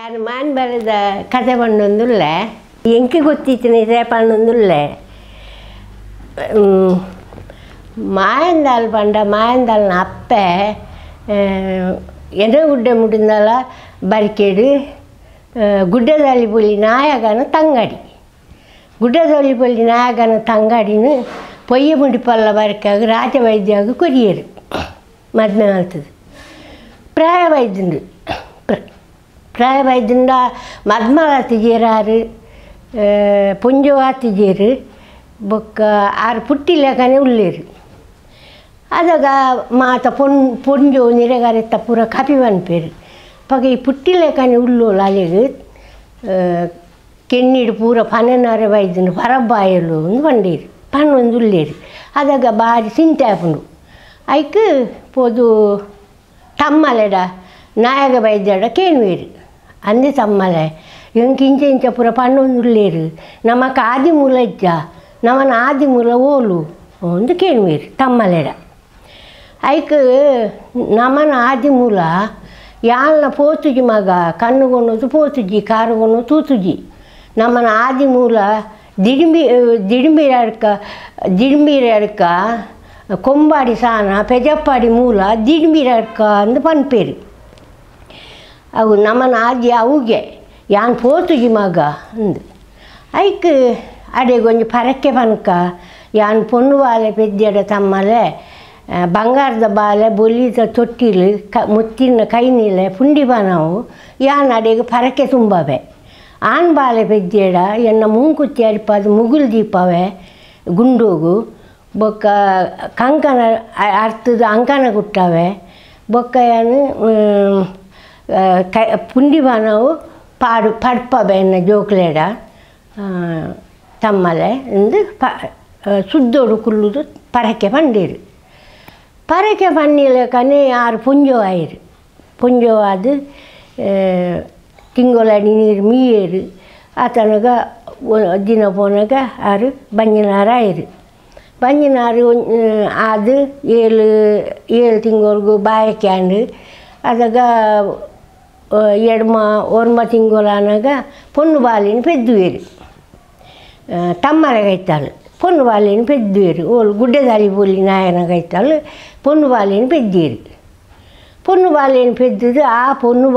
ಮಾನ್ ಬರೆದ ಕಥೆ ಬಂದೊಂದುಲ್ಲ ಎಂಕೆ ಗೊತ್ತಿತ್ತು ಸೇಪಣ್ಣೊಂದುಲ್ಲ ಮಾಯಂದಾಲ್ ಪಂಡ ಮಾಯಂದಾಲ್ನ ಅಪ್ಪೆ ಎನೆ ಗುಡ್ಡೆ ಮುಡಿಂದಲ ಬರಿಕೇಡು ಗುಡ್ಡದಲ್ಲಿ ಪೊಲಿ ನಾಯಕನ ತಂಗಡಿ ಗುಡ್ಡದಲ್ಲಿ ಪೊಲಿ ನಾಯಕನ ತಂಗಡಿನ ಪೊಯ್ಯ ಮುಡಿಪಲ್ಲ ಬರಕಾಗ ರಾಜವೈದ್ಯಾಗ ಕೊರಿಯರು ಮದ್ಮೆ ಆಲ್ತದೆ ಪ್ರಾಯ ವೈದ್ಯಂದು ಪ್ರಾಯ ವೈದ್ಯಂದ ಮದ್ಮಲ ತಿಜೇರಾರು ಪುಂಜವ ತಿಜೇರು ಬೊಕ್ಕ ಆರು ಪುಟ್ಟಿಲೆಗನೆ ಉಳ್ಳೇರು ಅದಾಗ ಮಾತ ಪೊಂಜೋ ನಿರೆಗಾರೆತ್ತ ಪೂರ ಕಪಿ ಬನ್ಪೇರು ಪಗ ಈ ಪುಟ್ಟಿಲೆಕನೆ ಉಳ್ಳೋಳು ಅಲೆಗೆ ಕೆಣ್ಣಿಡು ಪೂರ ಪನೆನಾರೆ ವೈದ್ಯನು ಪರಬ್ಬಾಯಲು ಒಂದು ಬಂಡೇರು ಪನ್ನೊಂದು ಉಳ್ಳೇರು ಅದಾಗ ಬಾರಿ ಚಿಂತೆ ಆಪುಂಡು ಐಕ್ ಪೋದು ತಮ್ಮಲೆಡ ನಾಯಕ ವೈದ್ಯಡ ಕೇಳುವೇರು ಅಂದೆ ತಮ್ಮಲೆ ಎಂಕ ಇಂಚ ಪೂರ ಪನ್ನೊಂದು ಉಳ್ಳೇರು ನಮಕ ಆದಿ ಮೂಲ ಇಜ್ಜ ನಮನ ಆದಿ ಮೂಲ ಓಲು ಒಂದು ಕೇಳುವೇರು ತಮ್ಮಲೆಡ ಐಕ್ ನಮನ ಆದಿ ಮೂಲ ಯಾಲ್ನ ಪೋತುಜಿ ಮಗ ಕಣ್ಣುಗೊನ್ನೋದು ಪೋತುಜಿ ಕಾರುಗೊನ್ನು ತೂತುಜಿ ನಮನ ಆದಿ ಮೂಲ ದಿಡಿಂಬಿರಡ್ಕ ಕೊಂಬಾಡಿ ಸಾನ ಪೆಜಪ್ಪಾಡಿ ಮೂಲ ದಿಡಿಂಬಿರಡ್ಕ ಅಂದು ಪನ್ಪೇರು ಅವು ನಮನ ಆದಿ ಅವುಗೆ ಯಾನ್ ಪೋತುಜಿ ಮಗ ಅಂದು ಐಕ್ ಅಡೆಗೊಂಜಿ ಪರಕ್ಕೆ ಪನ್ಕ ಯಾನ್ ಪೊಣ್ಣು ಬಾಲೆ ಪೆದ್ದೆಡ ತಮ್ಮಲೆ ಬಂಗಾರದ ಬಾಲೆ ಬೊಲಿದ ತೊಟ್ಟಿಲು ಮುತ್ತಿನ ಕೈನಿಲೆ ಪುಂಡಿ ಬನವು ಯಾನ್ ಅಡೆಗೆ ಪರಕ್ಕೆ ತುಂಬವೆ ಆನ್ ಬಾಲೆ ಪೆದ್ದೆಡ ಎನ್ನ ಮುಂಕುತ್ತಿ ಅರಿಪದು ಮುಗುಲ್ ದೀಪವೆ ಗುಂಡೋಗು ಬೊಕ್ಕ ಕಂಕನ ಅರ್ಥದ ಅಂಕನ ಗುಟ್ಟವೆ ಬೊಕ್ಕ ಏನು ಪುಂಡಿ ಬನವು ಪಡ್ಪವೆ ಎನ್ನ ಜೋಕ್ಲೆಡ ತಮ್ಮಲೆ ಎಂದು ಸುದ್ದೋಡು ಕುಲ್ಲುದು ಪರಕೆ ಪಂಡೇರು ಪರಕೆ ಪನ್ನಿಲೆ ಕನೆ ಆರು ಪುಂಜೋ ಆಯಿರು ಪುಂಜೋ ಅದು ತಿಂಗೊಲಡಿ ನೀರು ಮೀಯೇರು ಆತನಗ ದಿನ ಪೋನಾಗ ಆರು ಬಂಜಿನಾರು ಆಯಿರು ಬಂಜಿನಾರು ಅದು ಏಳು ತಿಂಗಳಿಗೂ ಬಾಯಕ್ಯಾಂಡು ಅದಾಗ ಒರ್ಮ ತಿಂಗೊಲಾನಾಗ ಪೊಣ್ಣು ಬಾಲಿನ ಪೆದ್ದುವೇರು ತಮ್ಮಲೆಗೈತಾಳು ಪೊಣ್ಣು ಬಾಲಿನ ಪೆದ್ದುವೇರು ಓಲು ಗುಡ್ಡದಾಳಿ ಬೋಲಿ ನಾಯನಗೈತಾಳು ಪೊಣ್ಣು ಬಾಲಿನ ಪೆದ್ದೀರು ಪೊಣ್ಣು ಬಾಲಿನ ಪೆದ್ದುದು ಆ ಪೊಣ್ಣು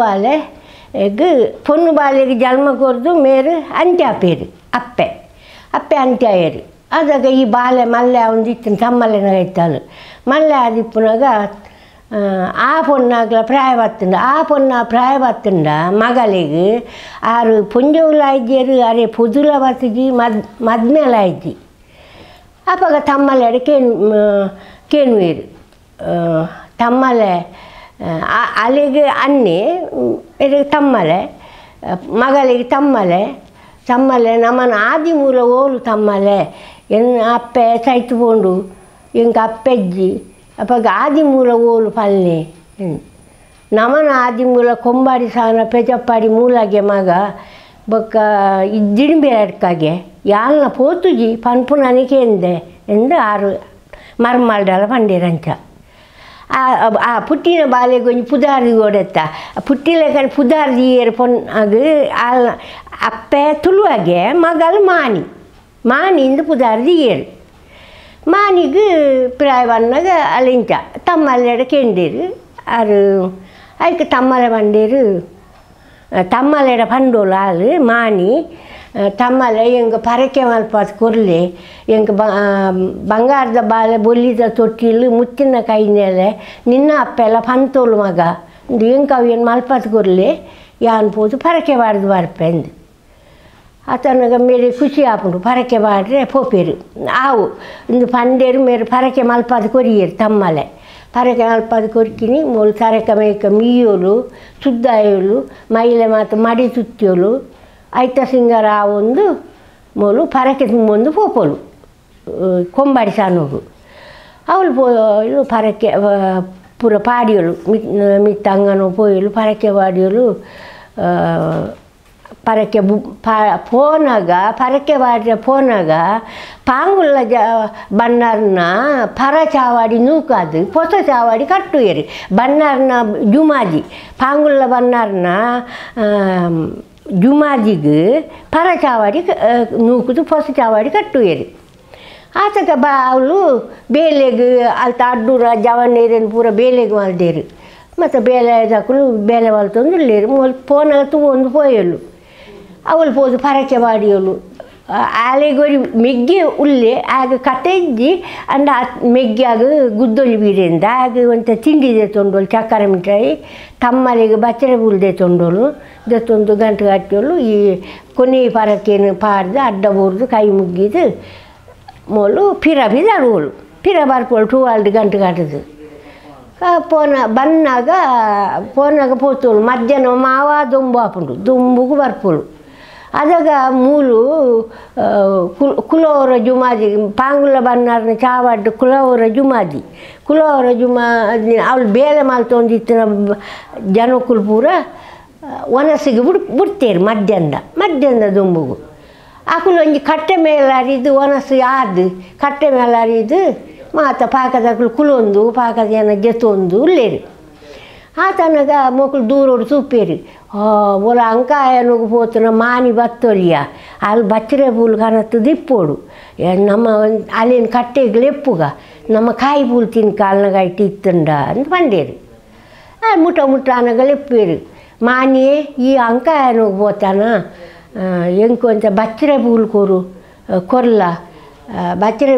ಬಾಲೆಗೆ ಜನ್ಮ ಕೊರ್ದು ಮೇರು ಅಂತ್ಯ ಆಪೇರು ಅಪ್ಪೆ ಅಂತ್ಯಾಯರು ಅದಾಗ ಈ ಬಾಲೆ ಮಲ್ಲೆ ಒಂದಿತ್ತು ತಮ್ಮಲೆನಗೈತಾಳು ಮಲ್ಲೆ ಆದಿಪ್ಪುನಾಗ ಆ ಪೊಣ್ಣಾಗ್ಲ ಪ್ರಾಯಬತ್ತುಂಡ ಆ ಪೊಣ್ಣ ಪ್ರಾಯಬತ್ತುಂಡ ಮಗಳಿಗೆ ಆರು ಪುಂಜವುಲ ಇದ್ದೀರು ಅರೆ ಪುದುಲ ಬತ್ತಿಜಿ ಮದ್ಮೇಲ ಇಜ್ಜಿ ಅಪ್ಪಾಗ ತಮ್ಮಲೆ ಕೇಳುವೇರು ತಮ್ಮಲೆ ಅಲ್ಲಿಗೆ ಅನ್ನಿ ತಮ್ಮಲೆ ಮಗಳಿಗೆ ತಮ್ಮಲೆ ನಮ್ಮನ ಆದಿ ಮೂಲ ಓಲು ತಮ್ಮಲೆ ಅಪ್ಪೆ ಸೈತುಕೊಂಡು ಎಂಕ ಅಪ್ಪೆಜ್ಜಿ ಅಪ್ಪಾಗ ಆದಿ ಮೂಲ ಓಲು ಪಲ್ಲೆ ನಮನ ಆದಿ ಮೂಲ ಕೊಂಬಾಡಿ ಸಾನ ಪೆಜಪ್ಪಾಡಿ ಮೂಲಾಗೆ ಮಗ ಬೊಕ್ಕ ದಿಡಿಂಬಿರಡ್ಕಾಗೆ ಯಾಲ್ನ ಪೋತುಜಿ ಪನ್ಪುನನಿಕೆ ಎಂದೆ ಎಂದು ಆರು ಮರ್ಮಲ್ಡಲ ಪಂಡೇರಂಚ ಆ ಪುಟ್ಟಿನ ಬಾಲೆಗೊಂಜಿ ಪುದಾರ್ದಿ ಓಡೆತ್ತ ಪುಟ್ಟಿಲೆ ಪುದಾರ್ದಿ ಏರು ಪೊನ್ನಾಗ ಅಪ್ಪೆ ತುಳುವಾಗೆ ಮಗಳು ಮಾನಿಂದ ಪುದಾರ್ದಿ ಏರು ಮಾನಿಗೆ ಪ್ರಾಯ ಬನ್ನಾಗ ಅಲ್ಲಿಂಚ ತಮ್ಮಲೆಡ ಕೆಂಡೇರು ಆರು ಅದಕ್ಕೆ ತಮ್ಮಲೆ ಬಂಡೇರು ತಮ್ಮಲೆಡ ಪಂಡೋಲು ಆಳು ಮಾನಿ ತಮ್ಮಲೆ ಎಂಗ ಪರಕೆ ಮಲ್ಪದು ಕೊರ್ಲೆ ಎಂಗ ಬಂಗಾರದ ಬಾಲೆ ಬೊಲಿದ ತೊಟ್ಟಿಲು ಮುತ್ತಿನ ಕೈನೆಲೆ ನಿನ್ನ ಅಪ್ಪೆಲ್ಲ ಪಂತೋಲು ಮಗ ಎಂಕ ಅವು ಏನು ಮಲ್ಪದು ಕೊರ್ಲೆ ಯಾನ್ ಪೋದು ಪರಕೆ ಬಾರ್ದು ಬರ್ಪೆಂದು ಆತನಾಗ ಮೇರೆ ಖುಷಿ ಆಪುಂಡು ಪರಕೆ ಬಾಡ್ರೆ ಪೋಪೇರು ಆವು ಇಂದು ಪಂಡೇರು ಮೇರೆ ಪರಕೆ ಮಲ್ಪದು ಕೊರಿಯರು ತಮ್ಮಲೆ ಪರಕೆ ಮಲ್ಪದು ಕೊರ್ಕಿನಿ ಮೂಲು ತರಕ ಮೇಕ ಮೀಯೋಲು ಸುದ್ದಾಯೋಲು ಮೈಲೆ ಮಾತು ಮಡಿ ತುತ್ತಿಯೋಲು ಐತ ಸಿಂಗರ ಒಂದು ಮೂಲು ಪರಕೆ ತುಂಬೊಂದು ಪೋಪೋಲು ಕೊಂಬಾಡಿ ಸಾನೋಗು ಅವಳು ಪೋಯಲು ಪರಕೆ ಪೂರ ಪಾಡಿಯೋಳು ಮಿತ್ತ ಅಂಗನೋ ಪೋಯಲು ಪರಕೆ ಪಾಡಿಯೋಲು ಪರಕೆ ಪೋನಾಗ ಪರಕೆ ಬಾಡ್ರೆ ಪೋನಾಗ ಪಾಂಗುಲ್ಲ ಬಣ್ಣರ್ನ ಪರ ಚಾವಾಡಿ ನೂಕಾದು ಹೊಸ ಚಾವಾಡಿ ಕಟ್ಟುಯರಿ ಬಣ್ಣರ್ನ ಜುಮಾಜಿ ಪಾಂಗುಲ್ಲ ಬಣ್ಣರ್ನ ಜುಮಾಜಿಗೆ ಪರ ಚಾವಾಡಿ ನೂಕುದು ಹೊಸ ಚಾವಾಡಿ ಕಟ್ಟುಯರಿ ಆತಕ ಅವಳು ಬೇಲೆಗೆ ಅಲ್ತ ಅಡ್ಡೂರ ಜವನೇರನ್ನು ಪೂರ ಬೇಲೆಗೆ ಮಲ್ದೇರು ಮತ್ತು ಬೇಲೆ ಹಾಕಲು ಬೇಲೆ ಮಲ್ತೊಂದು ಇಲ್ಲೇರು ಪೋನಾಗ ತಗೊಂಡು ಪೋಯಲು ಅವಳು ಪೋದು ಪರಕೆ ಬಾಡಿಯಲು ಆಲೆಗೊರಿ ಮೆಗ್ಗೆ ಉಲ್ಲೆ ಆಗ ಕತೆಜ್ಜಿ ಅಂಡ ಮೆಗ್ಗಾಗ ಗುದ್ದೊಲಿ ಬೀರಿಂದ ಆಗ ಒಂತ ತಿಂಡಿದೆ ತೊಂಡೋಳು ಚಕ್ಕರೆ ಮಿಠಾಯಿ ತಮ್ಮಲಿಗೆ ಬಚ್ಚರೆ ಬುಲ್ದೆ ತೊಂಡೋಳು ದತ್ತೊಂದು ಗಂಟು ಕಟ್ಟೋಳು ಈ ಕೊನೆ ಪರಕೆಯನ್ನು ಪಾಡ್ದು ಅಡ್ಡ ಬೋರ್ದು ಕೈ ಮುಗಿದು ಮೊಲು ಪಿರ ಬಿದಡುವಳು ಪಿರ ಬರ್ಪೋಳು 2 ಗಂಟೆ ಕಟ್ಟದು ಪೋನಾಗ ಪೋತೋಳು ಮಧ್ಯಾಹ್ನ ಮಾವ ದುಂಬು ಹಾಪುಂಡು ದುಂಬುಗೂ ಬರ್ಪೋಳು ಅದಾಗ ಮೂಲು ಕುಲೋರ ಜುಮಾದಿ ಪಾಂಗುಲ ಬನ್ನಾರ್ನ ಚಾವಾಡ್ಡು ಕುಲೋರ ಜುಮಾದಿ ಅವಳು ಬೇಲೆ ಮಾಲ್ತೊಂದಿತ್ತಿನ ಜನಕ್ಕುಲು ಪೂರ ಒನಸಿಗೆ ಬಿಡ್ತೇರು ಮಧ್ಯಾಹ್ನದ ದುಂಬುಗು ಆಕುಲು ಒಂಜಿ ಕಟ್ಟೆ ಮೇಲೆ ಅರಿದು ಒನಸು ಆದು ಕಟ್ಟೆ ಮೇಲೆ ಅರಿದು ಮಾತ ಪಾಕದಾಕಲು ಕುಲೊಂದು ಪಾಕದ ಜನ ಜೆತ್ತೊಂದು ಉಲ್ಲೇರು ಆತನಾಗ ಮಕ್ಕಳು ದೂರೋಡು ಸೂಪೇರಿ ಒಲ ಅಂಕಾಯನಿಗೆ ಪೋತನ ಮಾನಿ ಬತ್ತೊಲಿಯ ಅಲ್ಲಿ ಬಚ್ಚರೆ ಪೂಲ್ ಕನತ್ತು ದಿಪ್ಪೋಡು ನಮ್ಮ ಅಲ್ಲಿನ ಕಟ್ಟೆಗೆ ಲೆಪ್ಪುಗ ನಮ್ಮ ಕಾಯಿ ಪೂಲ್ ತಿನ್ಕ ಅಲ್ನಗ ಇಟ್ಟು ಇತ್ತಂಡ ಅಂತ ಬಂಡೇರು ಮುಟ್ಟ ಅನ್ನಗ ಲೆಪ್ಪೇರು ಮಾನಿಯೇ ಈ ಅಂಕಾಯನಿಗೆ ಪೋತಾನ ಎಂಕೊಂತ ಬಚ್ಚರೆ ಪೂಲ್ ಕೊರ್ಲ ಬಚ್ಚರೆ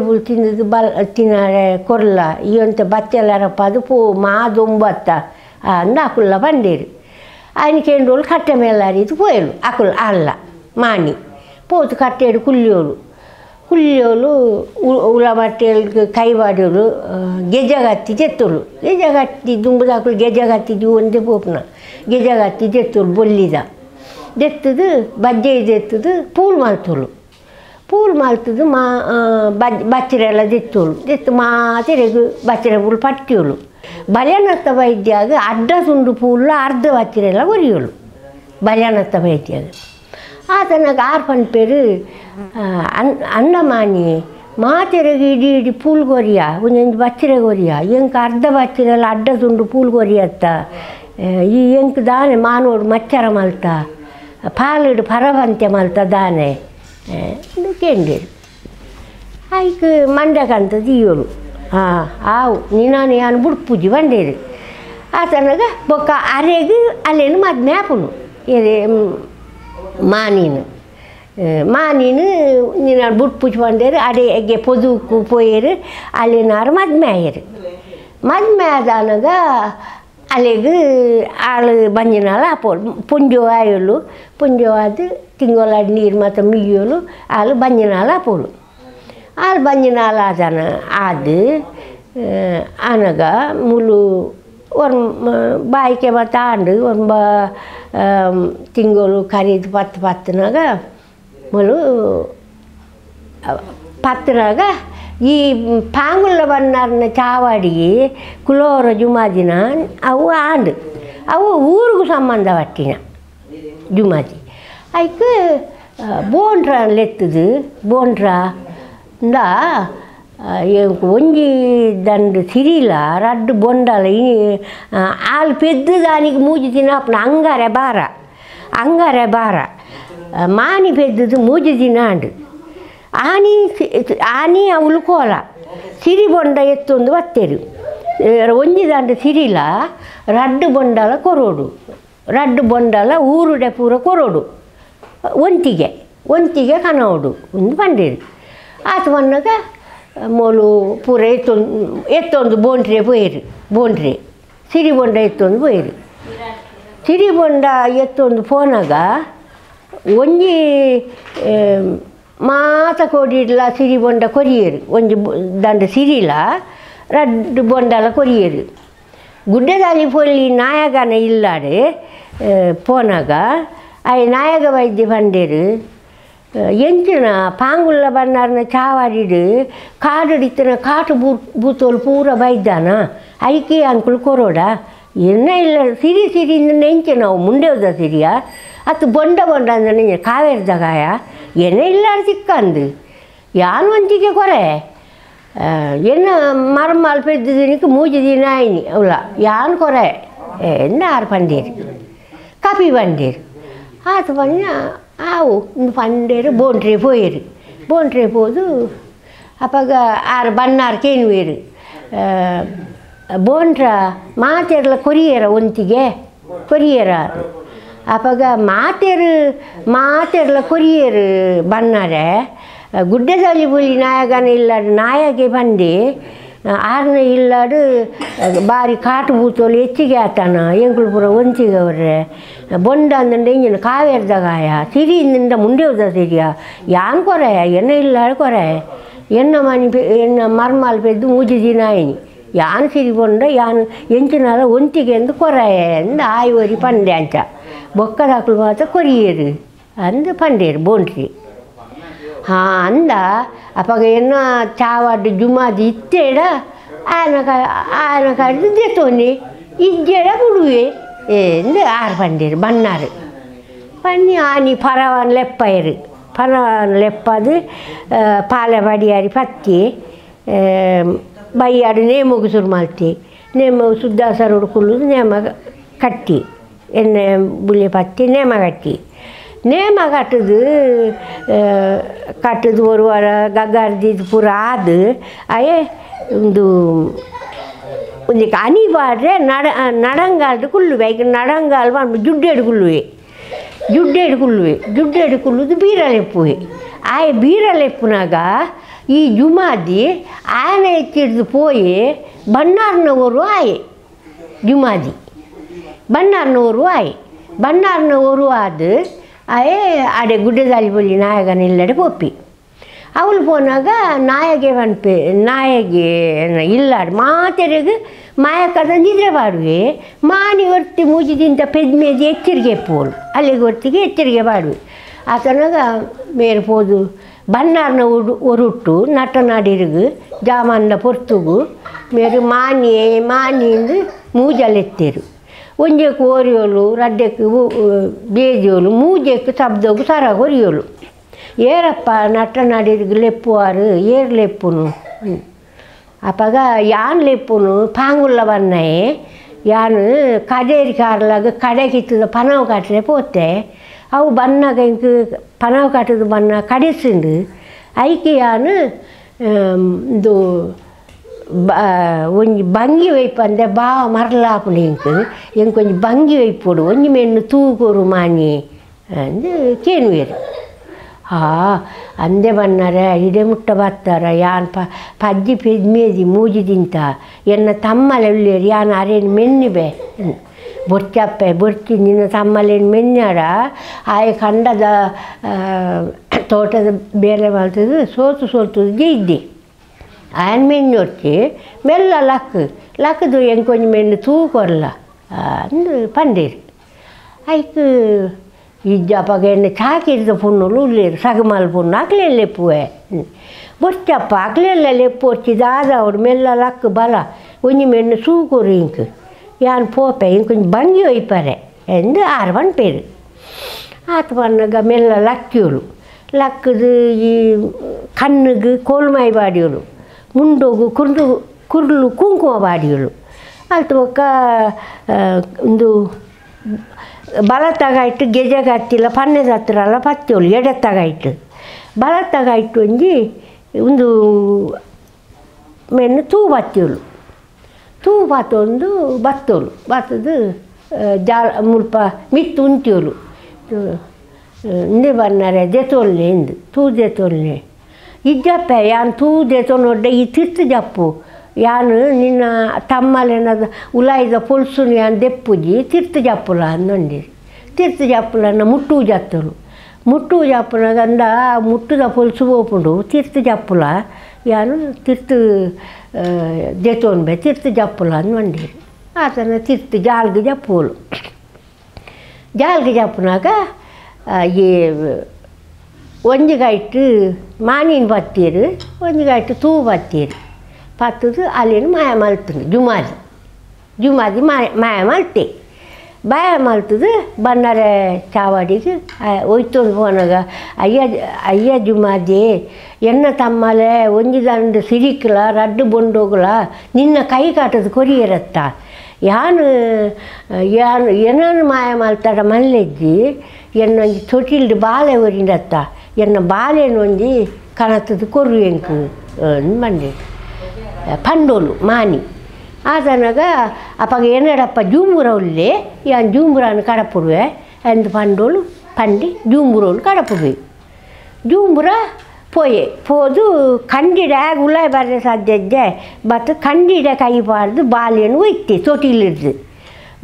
ಪೂಲ್ ತಿಂದದ್ದು ತಿನ್ನರೆ ಕೊರ್ಲ ಈ ಅಂತ ಬಚ್ಚೆಲ್ಲರಪ್ಪ ಅದು ಮಾ ದೊಂಬತ್ತ ಅಂದ ಅಕುಲ್ಲ ಬಂಡೇರು ఆయనకేంటోళ్ళు కట్టె మేలారీది పోయాడు అక్కడ అల్ల మాని పోతు కట్టేడు కుల్లోళ్ళు ఉలబట్టేళ్ళకి కైవాడోళ్ళు ಗೆಜಗತ್ತಿ ಜೆತ್ತೋಳು ಗೆಜಗತ್ತಿ ದುಂಬುದಾಕಲು ಗೆಜಗತ್ತಿದ್ದು ಒಂದೇ ಪೋಪುನ ಗೆಜಗತ್ತಿ ಜೆತ್ತೋಳು ಬೊಲ್ಲಿದ ದೆತ್ತದು ಬಜ್ಜೆ ದೆತ್ತದು ಪೂಲ್ ಮಾಲ್ತದು ಬಚ್ಚರೆಲ್ಲ ದೆತ್ತೋಳು ದೆತ್ತು ಮಾತೆರೆಗು ಬಚ್ಚರೆ ಪೂಲ್ ಪಟ್ಟಿಯೋಳು ಬಲ್ಯಾನತ್ತ ವೈದ್ಯಾಗ ಅಡ್ಡ ತುಂಡು ಪೂಲ ಅರ್ಧ ಬಚ್ಚರೆಲ್ಲ ಒರಿಯೋಳು ಬಲ್ಯಾನತ್ತ ವೈದ್ಯಾಗ ಆತನಾಗ ಆರ್ಪನ್ ಪೇರು ಅನ್ನಮಾನಿ ಮಾತೆರೆಗೆ ಇಡೀ ಪೂಲ್ ಕೊರಿಯ ಒಂದೊಂದು ಬಚ್ಚರೆ ಕೊರಿಯ ಎಂಕ ಅರ್ಧ ಬಚ್ಚರೆಲ್ಲ ಅಡ್ಡ ತುಂಡು ಪೂಲ್ ಕೊರಿಯತ್ತ ಈ ಎಂಕ ದಾನೆ ಮಾನೋಡು ಮಚ್ಚರ ಮಲ್ತ ಪಾಲುಡು ಪರವಂತೆ ಮಲ್ತ ದಾನೆ ಕೇಂಡೇರು ಆಯ್ಕೆ ಮಂಡ್ಯಕಂತ ದಿಯೋಳು ಆವು ನೀನಾನು ಯಾನು ಬುಡ್ಪುಜಿ ಬಂಡೇರು ಆತನಾಗ ಬೊಕ್ಕ ಅರೆಗೆ ಅಲ್ಲೇನು ಮದ್ಮೆ ಹಾಪುನು ಏನೇ ಮಾನೀನು ನೀನು ಬುಡ್ಪುಜಿ ಬಂಡೇರು ಅಡೆಗೆ ಪೊದುಕು ಪೋಯರು ಅಲ್ಲೇನಾರು ಮದ್ಮೆ ಆಯ್ಯರು ಮದ್ಮೆ ಆದನಾಗ ಅಲ್ಲಿಗೆ ಆಳು ಬಂಜಿನಾಳು ಹಾಪೋಳು ಪುಂಜೋ ಆಯೋಳು ಪುಂಜೋ ಆದು ತಿಂಗಳಾಡಿ ನೀರು ಮತ್ತು ಮಿಗಿಯೋಳು ಆಳು ಬಂಜಿನಾಳು ಹಾಪೋಳು ಆಳು ಬಂಜಿನಾಳು ಆದು ಅನಗ ಮುಲು ಒಂದು ಬಾಯಿಕೆ ಮತ್ತು ಆಂಡು ಒಂದು ತಿಂಗಳು ಕರೀದು ಪತ್ತನಾಗ ಮುಲು ಪತ್ತನಾಗ ಈ ಪಾಂಗುಲ್ಲ ಬನ್ನಾರ್ನ ಚಾವಾಡಿಗೆ ಕುಲೋರ ಜುಮಾದಿನ ಅವು ಆಂಡು ಅವು ಊರಿಗೂ ಸಂಬಂಧ ಪಟ್ಟಿನ ಜುಮಾದಿ ಅದಕ್ಕೆ ಬೋಂಡ್ರ ಲೆತ್ತದು ಬೋಂಡ್ರ ಇಂದ ಒಂಜಿ ದಂಡು ಸಿರಿಲ ರಡ್ಡು ಬೊಂಡಲ ಆಳು ಪೆದ್ದು ದಾನಿಗೆ ಮೂಜಿ ತಿನ್ನಪ್ಪನ ಅಂಗಾರೆ ಬಾರ ಮಾನಿ ಪೆದ್ದದು ಮೂಜಿ ದಿನಾಂಡು ಆನಿ ಅವಳು ಕೋಲ ಸಿರಿ ಬೊಂಡ ಎತ್ತೊಂದು ಬತ್ತೇರು ಒಂಜಿ ದಂಡು ಸಿರಿಲ ರಡ್ಡು ಬೊಂಡಲ ಕೊರೋಡು ರಡ್ಡು ಬೊಂಡಲ ಊರುಡೆ ಪೂರ ಕೊರೋಡು ಒಂತಿಗೆ ಕನೋಡು ಒಂದು ಬಂಡೇರು ಆತ ಬಂದಾಗ ಮೊಲು ಪೂರ ಎತ್ತೊಂದು ಬೋಂಡ್ರೆ ಸಿರಿ ಬೊಂಡ ಎತ್ತೊಂದು ಪೋಯರು ಸಿರಿ ಬೊಂಡ ಎತ್ತೊಂದು ಪೋನಾಗ ಒಂಜಿ ಮಾತ ಕೊಡಿಡ್ಲ ಸಿರಿ ಬೊಂಡ ಕೊರಿಯರು ಒಂಜಿ ದಂಡ ಸಿರಿಲ ರಡ್ಡು ಬೊಂಡಲ ಕೊರಿಯರು ಗುಡ್ಡದಾಲಿ ಪೊಲ್ಲಿ ನಾಯಕನ ಇಲ್ಲಾಡೆ ಪೋನಾಗ ಅಯ್ಯ ನಾಯಕ ವೈದ್ಯ ಬಂಡೇರು ಎಂಚಿನ ಪಾಂಗುಲ್ಲ ಬನ್ನಾರ್ನ ಚಾವಾಡಿಡು ಕಾಡುಡಿತ್ತಿನ ಕಾಟು ಬೂತೋಲು ಪೂರ ಬೈದಾನ ಐಕಿ ಅಂಕುಲು ಕೊರೋಡ ಎನ್ನ ಇಲ್ಲ ಸಿರಿ ಸಿರಿಯಿಂದ ನೆಂಚೆ ನಾವು ಮುಂದೆ ಹೋದ ಸಿರಿಯ ಅದು ಬೊಂಡ ಬೊಂಡ ಅಂದ್ರೆ ಕಾವೇರಿದಾಗಾಯ ಎನ್ನ ಇಲ್ಲ ಸಿಕ್ಕಂದು ಯಾನು ಒಂಚಿಗೆ ಕೊರೆ ಎನ್ನ ಮರಮಾಲ್ ಪೆದ್ದಿನಿಕ್ಕೆ 3 ದಿನ ಆಯ್ನಿ ಅವಳ ಯಾನು ಕೊರೆ ಎನ್ನ ಆರು ಪಂಡೇರು ಕಾಪಿ ಪಂಡೇರು ಆತು ಪಂಡ ಆವು ಪಂಡೇರು ಬೋಂಟ್ರೆ போது அப்போ ஆறு பன்னார் கேணுவேரு ಬೋಂಡ್ರ ಮಾತೆರ್ಲ ಕೊರಿಯರ ಒಂತಿಗೆ ಕೊರಿಯರ ಅವಾಗ ಮಾತೆರ್ಲ ಕೊರಿಯರು ಬನ್ನಾರೆ ಗುಡ್ಡದಲ್ಲಿ ಬುಲಿ ನಾಯಕನ ಇಲ್ಲಾಡು ನಾಯಗೆ ಬಂದು ಆರ್ನ ಇಲ್ಲಾಡು ಬಾರಿ ಕಾಟು ಬೂತೋಲು ಹೆಚ್ಚಿಗೆ ಆತನ ಎಂಗಳು ಪುರ ಒಂಚಿಗೆ ಅವ್ರೆ ಬೊಂಡ ಅಂದ್ರೆ ಇಂಜಿನ ಕಾವೇರಿದಾಗಾಯ ಸಿರಿಯಿಂದ ಮುಂದೆ ಹೋದ ಸಿರಿಯ ಯಾನ್ ಕೊರೆ ಎನ್ನ ಇಲ್ಲಾಡು ಕೊರೆ ಎನ್ನ ಮನಿ ಎನ್ನ ಮರ್ಮಾಲ್ ಪೆದ್ದು 3 ದಿನ ಆಯ್ನಿ ಯಾನ್ ಸಿರಿ ಬೊಂಡ ಯಾನ್ ಎಂಚಿನಾಲ ಒಂತಿಗೆ ಎಂದು ಕೊರೆ ಅಂದು ಆಯುವರಿ ಪಂಡೆ ಅಂಚ ಬೊಕ್ಕದಾಕಲು ಮಾತ್ರ ಕೊರಿಯರು ಅಂದು ಪಂಡೇರು ಬೋಂಡ್ರಿ ಅಂದ ಅಪ್ಪಾಗ ಎನ್ನ ಚಾವಾಡು ಜುಮಾದಿ ಇತ್ತೇಡ ಆಯನ ಕಡಿದು ದೆತ್ತೋನಿ ಇಜ್ಜೆಡ ಬಿಡುವೆ ಎಂದು ಆರು ಪಂಡೇರು ಬನ್ನಾರು ಪನ್ನಿ ಆನಿ ಪರವನ್ ಲೆಪ್ಪಯರು ಪರವನ್ ಲೆಪ್ಪದು ಪಾಲೆ ಬಡಿಯಾರಿ ಪತ್ತಿ ಬೈಯಾಡು ನೇಮಗು ಶುರು ಮಾಡ್ತಿ ನೇಮ ಸುದ್ದಾಸರು ಹುಡುಕುಲು ನೇಮ ಕಟ್ಟಿ ಎಣ್ಣೆ ಬುಳ್ಳಿ ಪತ್ತಿ ನೇಮ ನೇಮ ಕಟ್ಟದು ಒಂದು ವಾರ ಗಗ್ಗಾರ್ದಿದ್ದು ಪೂರ ಆದು ಅಯ್ಯೇ ಒಂದು ಅನಿ ಬಾಡ್ರೆ ನಡಂಗಾಲ್ದು ಕುಲ್ಲುವೆ ಈಗ ನಡಂಗಾಲ್ ಜುಡ್ಡೆಡು ಕುಲ್ಲುವುದು ಬೀರಲೆಪ್ಪುವೆ ಆಯ ಬೀರಲೆಪ್ಪುನಾಗ ಈ ಜುಮಾದಿ ಆಯನ ಎತ್ತಿಡ್ದು ಪೋಯಿ ಬಣ್ಣಾರ್ನವರು ಆಯೆ ಜುಮಾದಿ ಬಣ್ಣಾರ್ನವರು ಆದು ಅಯ್ಯೇ ಅಡೆ ಗುಡ್ಡದಲ್ಲಿ ಬಲ್ಲಿ ನಾಯಕನ ಇಲ್ಲಡೆ ಪೊಪ್ಪಿ ಅವಳು ಪೋನಾಗ ನಾಯಗೆ ಇಲ್ಲಾಡು ಮಾತೆರೆಗೆ ಮಾಯಕದ ನಿದ್ರೆ ಬಾಡುವೆ ಮಾನಿ ಒರ್ತಿ ಮೂಜಿದಿಂತ ಪೆದ್ಮೇದಿ ಎಚ್ಚರಿಕೆ ಪೋಲು ಅಲ್ಲಿಗೆ ಹೊರ್ತಿಗೆ ಎಚ್ಚರಿಕೆ ಬಾಡುವೆ ಆತನಾಗ ಮೇರೆ ಪೋದು ಬಣ್ಣಾರ್ನ ಒರುಟ್ಟು ನಟನಾಡಿರಿಗು ಜಾಮಂದ ಪೊರ್ತುಗು ಮೇರೆ ಮಾನಿಂದು ಮೂಜಲೆತ್ತೇರು ಒಂಜೆಕ್ಕು ಒರಿಯೋಲು ರಡ್ಡೆಕ್ಕು ಬೇದಿಯೋಲು ಮೂಜೆಕ್ಕು ಶಬ್ದಕ್ಕೂ ಸರ ಹೊರಿಯೋಲು ಏರಪ್ಪ ನಟನಾಡಿರಿಗು ಲೆಪ್ಪುವಾರು ಏರು ಲೆಪ್ಪುನು ಅಪ್ಪಾಗ ಯಾನ್ ಲೆಪ್ಪುನು ಪಾಂಗುಲ್ಲ ಬನ್ನಾಯೆ ಯಾನು ಕಡೇರಿ ಕಾರ್ಲಾಗ ಕಡೆ ಕಿತ್ತದ ಪನವು ಕಟ್ಟರೆ ಪೋತೆ ಅವು ಬನ್ನಾಗ ಇಂಕ ಪನವು ಕಟ್ಟದು ಬಣ್ಣ ಕಡಿಸಿಂಡು ಐಕೆ ಯಾನು ಇದು ಒಂಜಿ ಬಂಗಿ ವೈಪಂದೆ ಬಾವ ಮರಲಾಪುಡು ಎಂಕೊಂಜಿ ಬಂಗಿ ವೈಪೋಡು ಒಂಜಿ ಮೆನ್ನು ತೂಗೋರು ಮಾನಿ ಅಂದು ಕೇನುವೇರು ಅಂದೆ ಬನ್ನಾರೆ ಇಡೆ ಮುಟ್ಟ ಬರ್ತಾರ ಯಾನ್ ಪಜ್ಜಿ ಪೆದ್ಮೇದಿ ಮೂಜಿದಿಂತ ಎನ್ನ ತಮ್ಮಲೆ ಉಳ್ಳೇರು ಯಾನ್ ಅರೇನು ಮೆನ್ನಿಬೆ ಬೊಚ್ಚಪ್ಪೆ ಬೊಚ್ಚಿ ನಿನ್ನ ತಮ್ಮಲೇನು ಮೆನ್ನಾಡ ಆಯ ಕಂಡದ ತೋಟದ ಬೇರೆ ಮಾಡ್ತದೆ ಸೋತು ಇದ್ದೆ ಆಯನ ಮೆನ್ನು ಹೊರ್ಚಿ ಮೆಲ್ಲ ಲಕ್ಕದು ಎಂಕೊಂಜಿ ಮೆನ್ನು ತೂಕೊರ್ಲ ಅಂದು ಪಂಡೇರು ಆಯ್ತು ಇಜ್ಜಪ್ಪಗ ಎಣ್ಣೆ ಚಾಕಿರಿದ ಪುಣ್ಣಲು ಉಳ್ಳೇರು ಸಗಮಲ್ ಪುಣ್ಣು ಅಕ್ಲೆ ಲೆಪ್ಪುವೆ ಬೊಚ್ಚಪ್ಪ ಅಕ್ಲೆಲ್ಲ ಲೆಪ್ಪು ಹೊರ್ಚಿದ ಆದವ್ರು ಮೆಲ್ಲ ಲಕ್ಕ ಬಲ ಒಂಜಿ ಮೆನ್ನು ಸೂಕೊರು ಇಂಕ್ ಯಾನ್ ಪೋಪೆ ಇಂಕೊಂಜಿ ಬಂಗಿ ಒಯ್ಪರೆ ಎಂದು ಆರು ಪಂಪೇರು ಆತು ಪನ್ನಾಗ ಮೆಲ್ಲ ಲಕ್ಕಿಯೋಳು ಲಕ್ಕದು ಈ ಕಣ್ಣಿಗೆ ಕೋಲ್ಮಾಯಿ ಬಾಡಿಯೋಳು ಮುಂಡೋಗು ಕುರ್ಲು ಕುಂಕುಮ ಬಾಡಿಯೋಳು ಅಲ್ತು ಒಕ್ಕ ಒಂದು ಬಲತ್ತಾಗಾಯ್ತು ಗೆಜೆಗೆ ಹತ್ತಿಲ್ಲ ಪನ್ನೆದ ಹತ್ತಿರ ಅಲ್ಲ ಪತ್ತೋಳು ಎಡತ್ತಾಗಾಯ್ತು ಬಲತ್ತಾಗಾಯ್ತು ಒಂಜಿ ಒಂದು ಮೆನ್ನು ತೂ ಬತ್ತೊಂದು ಬತ್ತೋಳು ಬತ್ತದು ಮುಲ್ಪ ಮಿತ್ತು ಉಂಟಿಯೋಳು ಇಂದೆ ಬನ್ನಾರೆ ದೆತೊಲ್ನೆ ಎಂದು ತೂ ದೆತೊಲ್ನೆ ಇಜ್ಜಪ್ಪೆ ಯಾನ್ ತೂ ದೆತೊನೊಡ್ಡೆ ಈ ತಿರ್ತು ಜಪ್ಪು ಯಾನು ನಿನ್ನ ತಮ್ಮಲೇನದ ಉಲಾಯಿದ ಪೊಲ್ಸುನು ಯಾನ್ ದೆಪ್ಪುಜಿ ತಿರ್ತು ಜಪ್ಪುಲ ಅಂದೊಂಡಿರಿ ತಿರ್ತು ಜಪ್ಪುಲನ್ನ ಮುಟ್ಟು ಜಪ್ಪುನಾಗ ಅಂದ ಮುಟ್ಟುದ ಪೊಲ್ಸು ಹೋಪುಂಡು ತಿರ್ತು ಜಪ್ಪುಲ ಯಾನು ತಿರ್ತು ದೆತೊನ್ಬೆ ತಿರ್ತು ಜಪ್ಪುಲ ಅಂದೊಂಡಿರಿ ಆತನ ತಿರ್ತು ಜಾಲ್ಗೆ ಜಪ್ಪುಲು ಜಾಲ್ಗೆ ಜಪ್ಪುನಾಗ ಈ ಒಂಜಿಗಾಯ್ತು ಮಾನಿನ ಬತ್ತೀರು ಒಂಜಿಗಾಯ್ತು ತೂ ಬತ್ತೀರು ಪತ್ತದು ಅಲ್ಲಿನ ಮಾಯ ಮಲ್ತುಂಡು ಜುಮಾದಿ ಮಾಯ ಮಲ್ತೆ ಬಾಯ ಮಲ್ತದು ಬಣ್ಣರೆ ಚಾವಡಿಗೆ ಒಯ್ತೊಂದು ಪೋನಾಗ ಅಯ್ಯ ಜುಮಾದಿ ಎನ್ನ ತಮ್ಮಲೆ ಒಂಜಿ ದಂಡು ಸಿರಿಕ್ಲ ರಡ್ಡು ಬೊಂಡೋಗ್ಲ ನಿನ್ನ ಕೈ ಕಾಟದ ಕೊರಿಯರತ್ತ ಯಾನು ಏನನ್ನು ಮಾಯ ಮಲ್ತಾಡ ಮಲ್ಲೆಜ್ಜಿ ಎನ್ನೊಂಜಿ ತೊಟಿಲ್ಡು ಬಾಲೆ ಒರಿಂಡತ್ತ ಎನ್ನ ಬಾಲೆನೊಂಜಿ ಕಣತದ ಕೊರು ಎಂಕು ಮಂಡೆ ಪಂಡೋಲು ಮಾನಿ ಆತನಾಗ ಅಪ್ಪಾಗ ಏನಡಪ್ಪ ಜೂಂಬುರ ಉಳ್ಳೆ ಯಾನ್ ಜೂಂಬುರನ್ನು ಕಡಪುಡುವೆ ಎಂದು ಪಂಡೋಲು ಪಂಡಿ ಜೂಂಬುರೋಳು ಕಡಪುಡುವೆ ಜೂಂಬುರ ಪೋಯೆ ಪೋದು ಕಂಡಿಡ ಉಲಾಯ್ ಬರದೆ ಸಾಧ್ಯ ಬತ್ತು ಕಂಡಿಡ ಕೈ ಬಾರ್ದು ಬಾಲೆಯನ್ನು ಒಯ್ತೆ ತೊಟಿಲಿಡ್ದು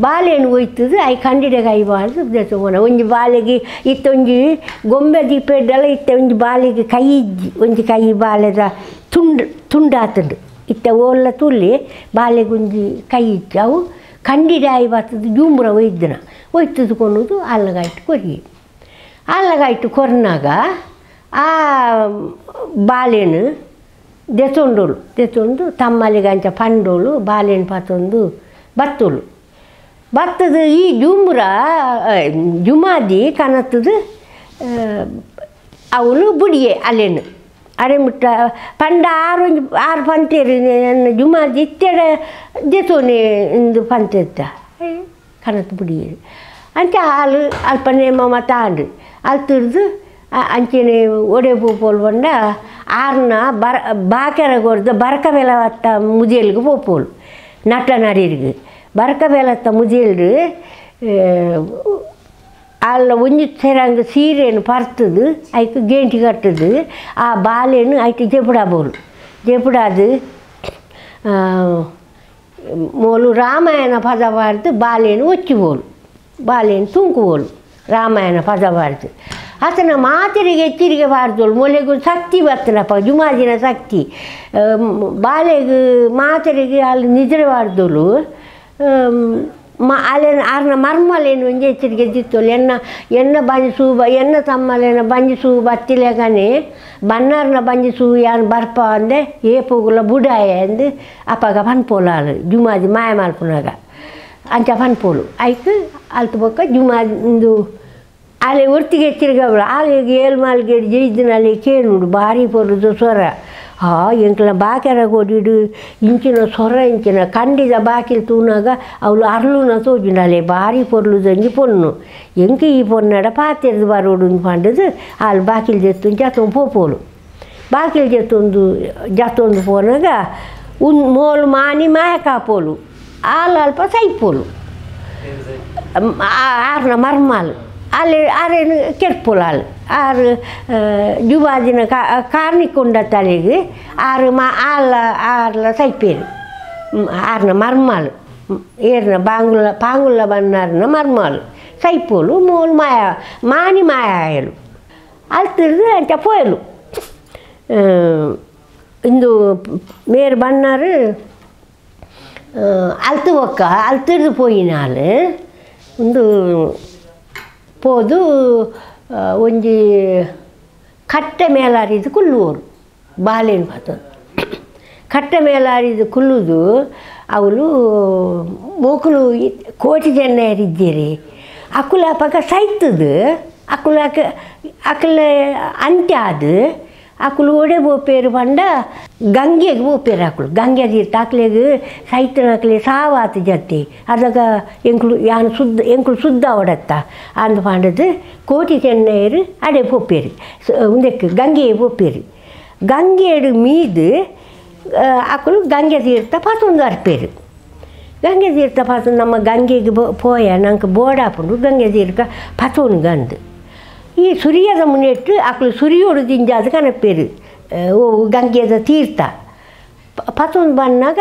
ಬಾಲೆಯನ್ನು ಒಯ್ತದು ಐ ಕಂಡಿಡ ಕೈ ಬಾರ್ದು ದೇಸೋನ ಒಂಜಿ ಬಾಲೆಗೆ ಇತ್ತೊಂಜಿ ಗೊಂಬೆ ದೀಪೆಡ್ಡೆಲ್ಲ ಇತ್ತ ಒಂಜಿ ಬಾಲೆಗೆ ಕೈ ಇಜ್ಜಿ ಒಂಜಿ ಕೈ ಬಾಲೆದ ತುಂಡಾತುಂಡು ಇತ್ತ ಓಲ್ಲ ತುಳ್ಳಿ ಬಾಲೆಗೊಂಜಿ ಕೈ ಇಚ್ಚಿ ಅವು ಕಂಡಿಡಾಯಿ ಬರ್ತದೆ ಜೂಂಬುರ ಒಯ್ತದು ಕೊನ್ನೋದು ಅಲ್ಲಗಾಯ್ತು ಕೊರಿ ಅಲ್ಲಗಾಯ್ತು ಕೊರ್ನಾಗ ಆ ಬಾಲೆನು ದೆತ್ತೊಂಡು ತಮ್ಮಲಿಗೆ ಅಂಚ ಪಂಡೋಳು ಬಾಲೆನು ಪತ್ತೊಂದು ಬತ್ತೋಳು ಬತ್ತದು ಈ ಜುಮಾದಿ ಕನತ್ತದು ಅವಳು ಬುಡಿಯೆ ಅಲ್ಲೇನು ಅರೆ ಮುಟ್ಟ ಪಂಡ ಆರು ಪಂತೇರು ಜುಮಾದಿ ಇತ್ತೆಡ ದೆತೋನೆ ಇಂದು ಪಂತೆತ್ತ ಕನತ್ತು ಬುಡಿಯರು ಅಂಚ ಹಾಲು ಅಲ್ಪ ನೇಮ ತಾಂಡು ಅಲ್ಲಿ ತಿರ್ದು ಅಂಚೆನೆ ಒಡೆ ಪೋಪೋಲು ಬಂಡ ಆರ್ನ ಬಾಕೆರ ಕೊಡ್ದು ಬರಕ ಬೆಲವತ್ತ ಮುದಿಯಲ್ಗೆ ಪೋಪೋಲು ನಟ ನಡಿರ್ಗೆ ಬರಕ ಬೆಲತ್ತ ಮುದಿಯಲ್ರು ಅಲ್ಲ ಒಂಜಿ ಸೆರಂಗ ಸೀರೆನು ಪರ್ತದು ಐಕ್ ಗೇಂಟಿ ಕಟ್ಟದು ಆ ಬಾಲೆನು ಐಟ್ ಜೆಪುಡಬೋಲು ಜೆಪುಡದು ಮೋಲು ರಾಮಾಯಣ ಪದ ಬಾರ್ದು ಬಾಲೆನು ಒಚ್ಚಿಬೋಲು ಬಾಲೆನು ತುಂಕುಬೋಲು ರಾಮಾಯಣ ಪದ ಬಾರ್ದು ಆತನ ಮಾತಿರಿಗೆ ಎಚ್ಚರಿಕೆ ಬಾರ್ದೋಳು ಮೊಲೆಗೂ ಶಕ್ತಿ ಬರ್ತನಪ್ಪ ಜುಮಾದಿನ ಶಕ್ತಿ ಬಾಲೆಗೆ ಮಾತರಿಗೆ ಅಲ್ಲಿ ನಿದ್ರೆ ಬಾರ್ದೋಳು ಅಲ್ಲೇನು ಆರ್ನ ಮರ್ಮಲೇನು ಒಂಜಿ ಎಚ್ಚರಿಕೆ ದಿತ್ತೋಳು ಎನ್ನ ಬಂಜಿಸು ಎನ್ನ ತಮ್ಮಲೇನ ಬಂಜಿಸು ಬತ್ತಿಲೆಗನೆ ಬನ್ನಾರ್ನ ಬಂಜಿಸು ಯಾನ್ ಬರ್ಪ ಅಂದೆ ಏಪುಗುಲ ಬುಡಾಯ ಅಂದು ಅಪ್ಪಗ ಪನ್ಪೋಲು ಜುಮಾದಿ ಮಾಯ ಮಲ್ಪುನಾಗ ಅಂಚ ಪನ್ಪೋಲು ಆಯ್ತು ಅಲ್ತು ಬೊಕ್ಕ ಜುಮಾದಿಂದು ಅಲ್ಲಿ ಒಟ್ಟಿಗೆ ಎಚ್ಚರಿಕೆ ಆಲಿಗೆ ಏಳು ಮಾಲ್ಗೆ ಜೈದಿನಲ್ಲಿ ಕೇಳುಡು ಭಾರಿ ಪೊರುದು ಸ್ವರ ಎಂಕ್ಲ ಬಾಕೆರ ಕೊಡಿಡು ಇಂಚಿನ ಸ್ವರ ಇಂಚಿನ ಕಂಡಿದ ಬಾಕಿಲ್ ತೂನಾಗ ಅವಳು ಅರ್ಲುನ ತೋಜಿನಲೆ ಭಾರಿ ಪೊರ್ಲುದಂಜಿ ಪೊನ್ನು ಎಂಕೆ ಈ ಪೊನ್ನಡ ಪಾತೆರ್ದು ಬರೋಡು ಪಂಡದು ಅಲ್ಲಿ ಬಾಕಿಲ್ ಜೆತ್ತು ಜತ್ತೊಂದು ಪೋಪೋಲು ಬಾಕಿಲ್ ಜತ್ತೊಂದು ಪೋನಾಗ ಮೋಲು ಮಾನಿ ಮಾಯ ಕಾಪೋಲು ಹಾಲು ಅಲ್ಪ ಸೈಪೋಲು ಆರ್ನ ಮರ್ಮಾಲು ಅಲ್ಲಿ ಆರೇನು ಕೆಟ್ಪೋಲು ಹಾಲು ಆರು ಜುಮಾದಿನ ಕಾರ್ನಿಕೊಂಡ ತಲೆಗೆ ಆರ್ಲ ಸೈಪೇರು ಆರ್ನ ಮರ್ಮಾಲು ಏರ್ನ ಪಾಂಗುಲ್ಲ ಬನ್ನಾರ್ನ ಮರ್ಮಾಲು ಸೈಪೋಲು ಮೂಲು ಮಾನಿ ಮಾಯ ಆಯಲು ಅಲ್ಲಿ ತಿರ್ದು ಅಂಚ ಪೋಯಲು ಇಂದು ಮೇರು ಬನ್ನಾರು ಅಲ್ತು ಒಕ್ಕ ಅಲ್ತಿರ್ದು ಪೋಯಿನಾಲು ಒಂದು ಪೋದು ಒಂಜಿ ಕಟ್ಟೆ ಮೇಲಾರಿದು ಕುಲ್ಲುವರು ಬಾಲೆನು ಪಾತೊಂದು ಕಟ್ಟೆ ಮೇಲಾರಿದು ಕುಲ್ಲುದು ಅವಳು ಮೂಕುಲು ಕೋಟಿ ಜನ ಯಾರಿದ್ದೀರಿ ಅಕುಲ ಪಕ್ಕ ಸೈತದು ಅಕಲ ಅಂತ್ಯ ಅದು ಅಕುಲು ಒಡೆ ಬೋಪೇರು ಪಂಡ ಗಂಗೆಗೆ ಬೋಪೇರು ಅಕುಲು ಗಂಗೆ ತೀರ್ಥ ಅಕ್ಲೆಗೆ ಸೈತನ ಅಕ್ಲೆ ಸಾವಾತು ಜತೆ ಅದಾಗ ಎಂಕುಲು ಶುದ್ಧ ಒಡತ್ತ ಅಂದು ಪಂಡದು ಕೋಟಿ ಚೆನ್ನೈರು ಅಡೆ ಬೋಪೇರು ಉಂದಕ್ಕೆ ಗಂಗೆಗೆ ಬೋಪೇರು ಗಂಗೆಡು ಮೀದು ಅಕುಲು ಗಂಗೆ ತೀರ್ಥ ಪತ್ತೊಂದು ಅರ್ಪೇರು ಗಂಗೆ ತೀರ್ಥ ಪತ್ತೊಂದು ನಮ್ಮ ಗಂಗೆಗೆ ಪೋಯ ನಂಗೆ ಬೋಡಾಪುಂಡು ಗಂಗೆ ತೀರ್ಥ ಪತ್ತೊಂದು ಗಂದು ಈ ಸುರಿಯದ ಮುನ್ನೆಟ್ಟು ಅಕ್ಕಳು ಸುರಿಯೋಡು ದಿಂಜಾದ ಕನಪೇರು ಓ ಗಂಗೆದ ತೀರ್ಥ ಪತ್ತೊಂದು ಬಂದಾಗ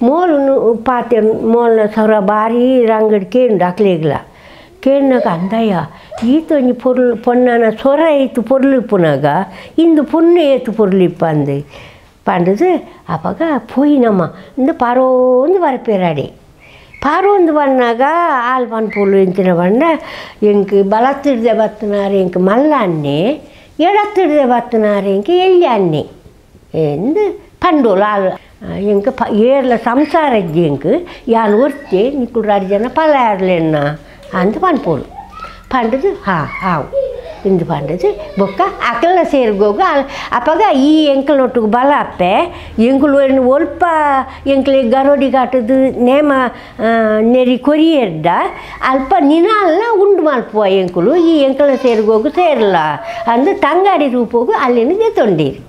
ಮೋಲು ಪಾತೆ ಮೋಲ್ನ ಸೌರ ಭಾರಿ ರಂಗಡ್ ಕೇಂಡು ಅಕ್ಲೇಗ್ಲ ಕೇಳಿನಾಗ ಅಂದಯ್ಯ ಈತೊಂದು ಪೊನ್ನನ ಸೊರ ಏತು ಪೊರ್ಲಿಪ್ಪುನಾಗ ಇಂದು ಪೊನ್ನು ಏತು ಪೊರ್ಲಿಪ್ಪ ಅಂದು ಪಂಡದು ಅವಾಗ ಪೋಯಿನಮ್ಮ ಇಂದು ಪಾರೋಂದು ಬರಪೇರಾಡಿ ಪಾರೊಂದು ಬಣ್ಣಾಗ ಹಾಲು ಪನ್ಪೋಲು ಎಂಚಿನ ಬಣ್ಣ ಎಂಕ್ ಬಲತ್ತಿಡ್ದೆ ಬತ್ತನಾರೆ ಎಂಕ್ ಮಲ್ಲ ಅನ್ನೆ ಎಡತ್ತಿಡ್ದೆ ಬತ್ತನಾರೆ ಎಂಕ್ ಎಳ್ಳಿ ಅನ್ನೆ ಎಂದು ಪಂಡೋಲು ಹಾಲು ಎಂಕ್ ಏರ್ಲ ಸಂಸಾರ ಎಂಕ್ ಯಾನ್ ಒರ್ತೆ ನಿಕ್ಕುಲು 2 ಜನ ಪಲಾಯರ್ಲೆನ್ನ ಅಂತ ಪನ್ಪೋಡು ಪಂಡದು ಹಾವು ಇಂದು ಪಂಡದು ಬೊಕ್ಕ ಅಕಲ್ನ ಸೇರ್ಗೋಗ ಅಪಗ ಈ ಎಂಕಲ್ನೊಟ್ಟಿಗೆ ಬಲ ಅಪ್ಪೆ ಎಂಕುಲು ಒಲ್ಪ ಎಂಕ್ಲೆ ಗರೋಡಿ ಕಾಟದು ನೇಮ ನೆರಿ ಕೊರಿಯರ್ದ ಅಲ್ಪ ನಿನಾಲ್ನ ಉಂಡು ಮಲ್ಪುವ ಎಂಕುಲು ಈ ಎಂಕಲ್ನ ಸೇರ್ಗೋಗು ಸೇರಲ್ಲ ಅಂದು ತಂಗಾಡಿ ರೂಪೋಗು ಅಲ್ಲಿನ ತೊಂಡೀರಿ.